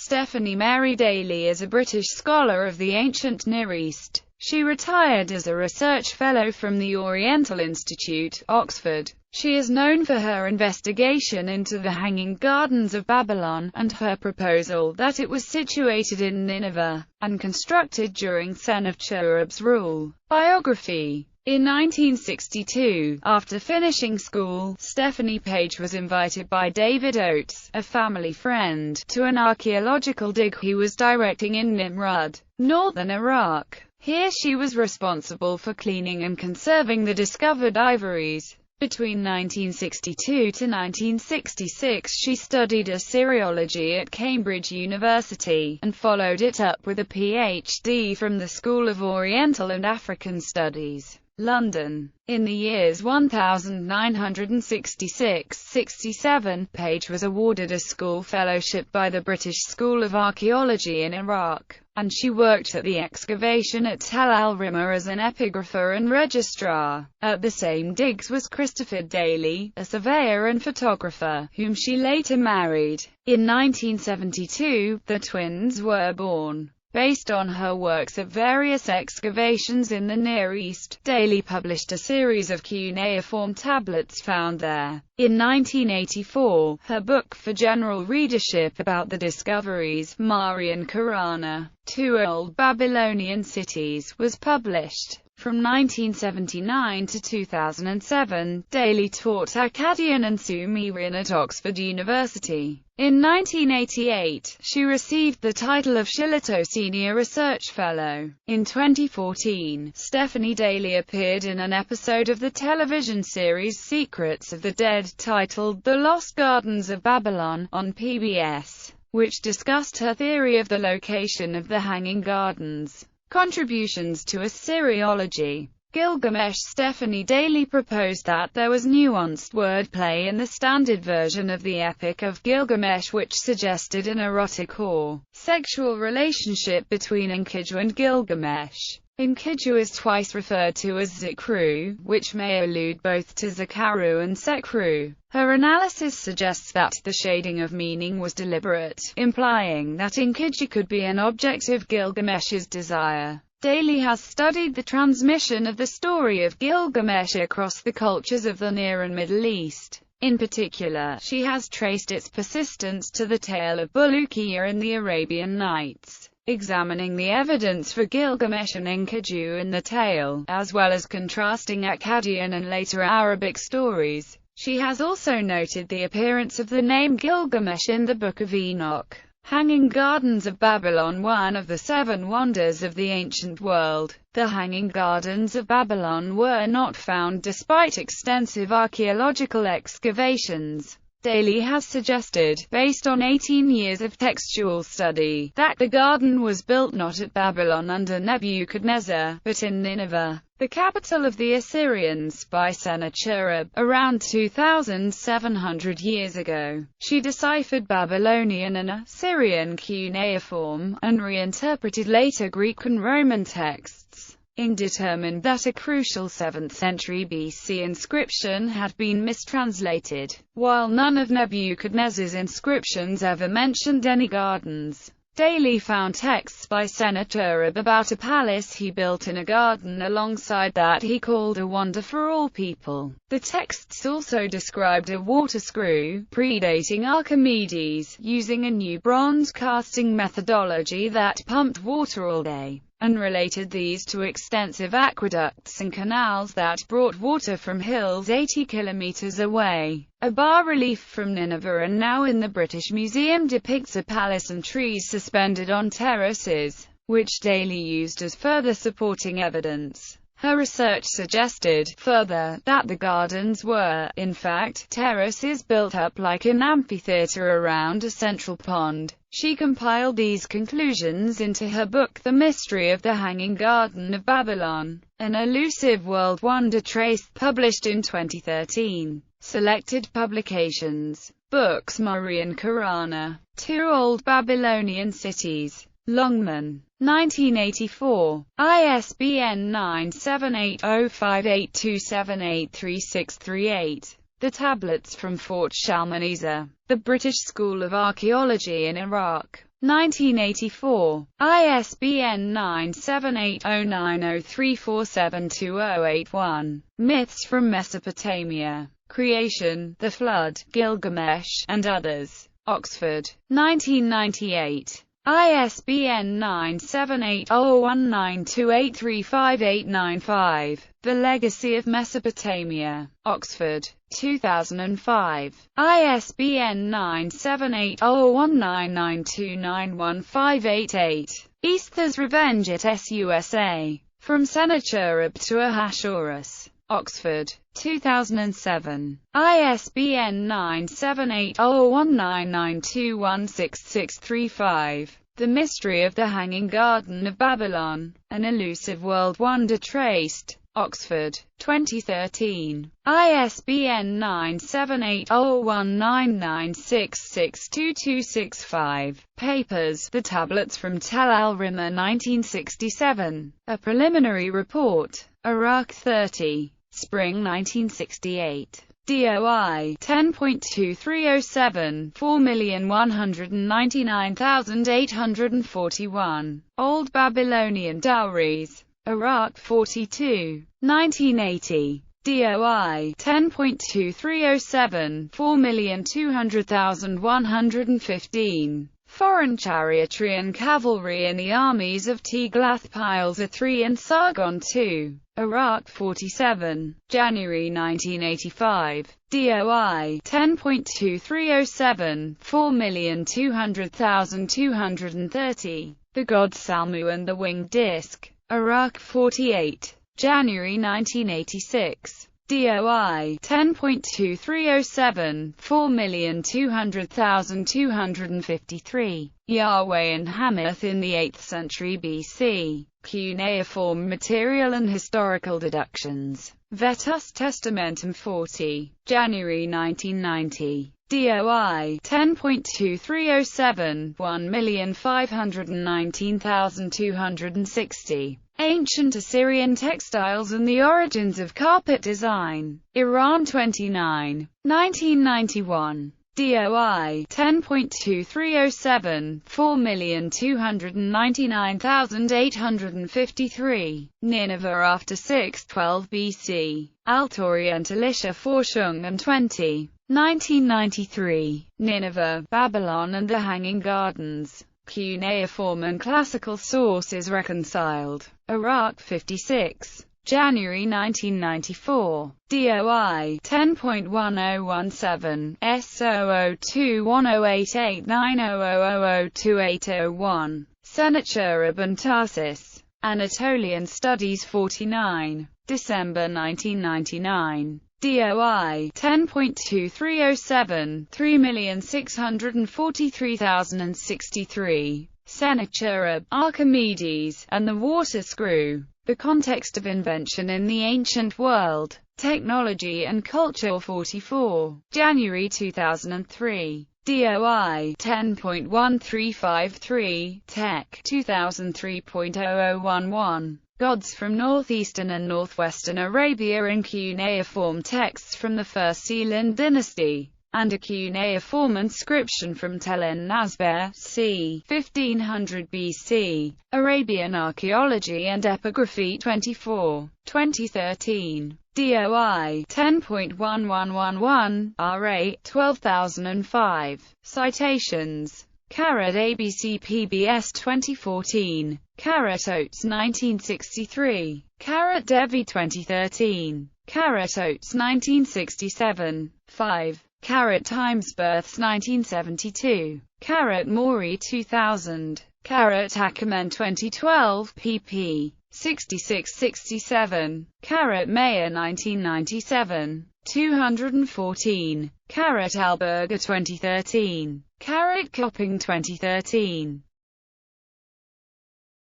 Stephanie Mary Dalley is a British scholar of the ancient Near East. She retired as a research fellow from the Oriental Institute, Oxford. She is known for her investigation into the Hanging Gardens of Babylon, and her proposal that it was situated in Nineveh, and constructed during Sennacherib's rule. Biography. In 1962, after finishing school, Stephanie Page was invited by David Oates, a family friend, to an archaeological dig he was directing in Nimrud, northern Iraq. Here she was responsible for cleaning and conserving the discovered ivories. Between 1962 to 1966 she studied Assyriology at Cambridge University, and followed it up with a PhD from the School of Oriental and African Studies, London. In the years 1966–67, Page was awarded a school fellowship by the British School of Archaeology in Iraq, and she worked at the excavation at Tel al-Rima as an epigrapher and registrar. At the same digs was Christopher Dalley, a surveyor and photographer, whom she later married. In 1972, the twins were born. Based on her works at various excavations in the Near East, Dalley published a series of cuneiform tablets found there. In 1984, her book for general readership about the discoveries, Mari and Karana, Two Old Babylonian Cities, was published. From 1979 to 2007, Dalley taught Akkadian and Sumerian at Oxford University. In 1988, she received the title of Shillito Senior Research Fellow. In 2014, Stephanie Dalley appeared in an episode of the television series Secrets of the Dead titled The Lost Gardens of Babylon, on PBS, which discussed her theory of the location of the Hanging Gardens. Contributions to Assyriology. Gilgamesh. Stephanie Dalley proposed that there was nuanced wordplay in the standard version of the Epic of Gilgamesh which suggested an erotic or sexual relationship between Enkidu and Gilgamesh. Enkidu is twice referred to as Zikru, which may allude both to Zakaru and Sekru. Her analysis suggests that the shading of meaning was deliberate, implying that Enkidu could be an object of Gilgamesh's desire. Dalley has studied the transmission of the story of Gilgamesh across the cultures of the Near and Middle East. In particular, she has traced its persistence to the tale of Bulukiya in the Arabian Nights, examining the evidence for Gilgamesh and Enkidu in the tale, as well as contrasting Akkadian and later Arabic stories. She has also noted the appearance of the name Gilgamesh in the Book of Enoch. Hanging Gardens of Babylon. One of the seven wonders of the ancient world, the Hanging Gardens of Babylon were not found despite extensive archaeological excavations. Dalley has suggested, based on 18 years of textual study, that the garden was built not at Babylon under Nebuchadnezzar, but in Nineveh, the capital of the Assyrians, by Sennacherib, around 2,700 years ago. She deciphered Babylonian and Assyrian cuneiform, and reinterpreted later Greek and Roman texts, and determined that a crucial 7th century BC inscription had been mistranslated. While none of Nebuchadnezzar's inscriptions ever mentioned any gardens, Dalley found texts by Sennacherib about a palace he built in a garden alongside that he called a wonder for all people. The texts also described a water screw, predating Archimedes, using a new bronze casting methodology that pumped water all day, and related these to extensive aqueducts and canals that brought water from hills 80 kilometers away. A bas-relief from Nineveh and now in the British Museum depicts a palace and trees suspended on terraces, which Dalley used as further supporting evidence. Her research suggested, further, that the gardens were, in fact, terraces built up like an amphitheater around a central pond. She compiled these conclusions into her book The Mystery of the Hanging Garden of Babylon, an elusive world wonder traced, published in 2013. Selected publications. Books. Mari and Karana, Two Old Babylonian Cities. Longman, 1984. ISBN 978-0582783638. The Tablets from Fort Shalmaneser. The British School of Archaeology in Iraq. 1984. ISBN 978-0903472081. Myths from Mesopotamia. Creation, the Flood, Gilgamesh, and Others. Oxford. 1998. ISBN 978-0192835895. The Legacy of Mesopotamia. Oxford. 2005. ISBN 978-0199291588. Aesthur's Revenge at SUSA. From Sennacherib to Ahasuerus. Oxford. 2007. ISBN 978-0199216635. The Mystery of the Hanging Garden of Babylon. An Elusive World Wonder Traced. Oxford. 2013. ISBN 978-0199662265. Papers. The Tablets from Tel al-Rimah 1967. A Preliminary Report. Iraq 30. Spring 1968. DOI 10.2307 4,199,841. Old Babylonian Dowries. Iraq 42. 1980. DOI 10.2307 4,200,115. Foreign chariotry and cavalry in the armies of Tiglath-Pileser III and Sargon II. Iraq 47. January 1985. DOI 10.2307 4,200,230. The God Salmu and the Winged Disc. Iraq 48. January 1986. DOI 10.2307 4,200,253. Yahweh and Hamath in the 8th century BC. Cuneiform material and historical deductions. Vetus Testamentum 40. January 1990. DOI 10.2307 1,519,260. Ancient Assyrian Textiles and the Origins of Carpet Design. Iran 29. 1991. DOI 10.2307 4,299,853. Nineveh after 612 BC. Alt Orientalische Forschung and 20. 1993. Nineveh, Babylon and the Hanging Gardens. Cuneiform and classical sources reconciled. Iraq 56. January 1994. DOI 10.1017 S0021088900002801. Sennacherib and Tarsus. Anatolian Studies 49. December 1999. DOI 10.2307 3,643,063. Sennacherib, Archimedes, and the Water Screw. The Context of Invention in the Ancient World. Technology and Culture 44. January 2003. DOI 10.1353 Tech 2003.0011. Gods from northeastern and northwestern Arabia in cuneiform texts from the First Sealand dynasty, and a cuneiform inscription from Tel en-Nasber, c. 1500 BC. Arabian Archaeology and Epigraphy 24. 2013. DOI 10.1111 R8 12005. Citations. Carat ABC PBS 2014. Carat Oates 1963. Carat Devi 2013. Carat Oates 1967. 5. Carat Times Births 1972. Carat Maury 2000. Carat Ackerman 2012 pp. 66-67. Carat Mayer 1997. 214. Carat Alberger 2013. Carat Copping 2013.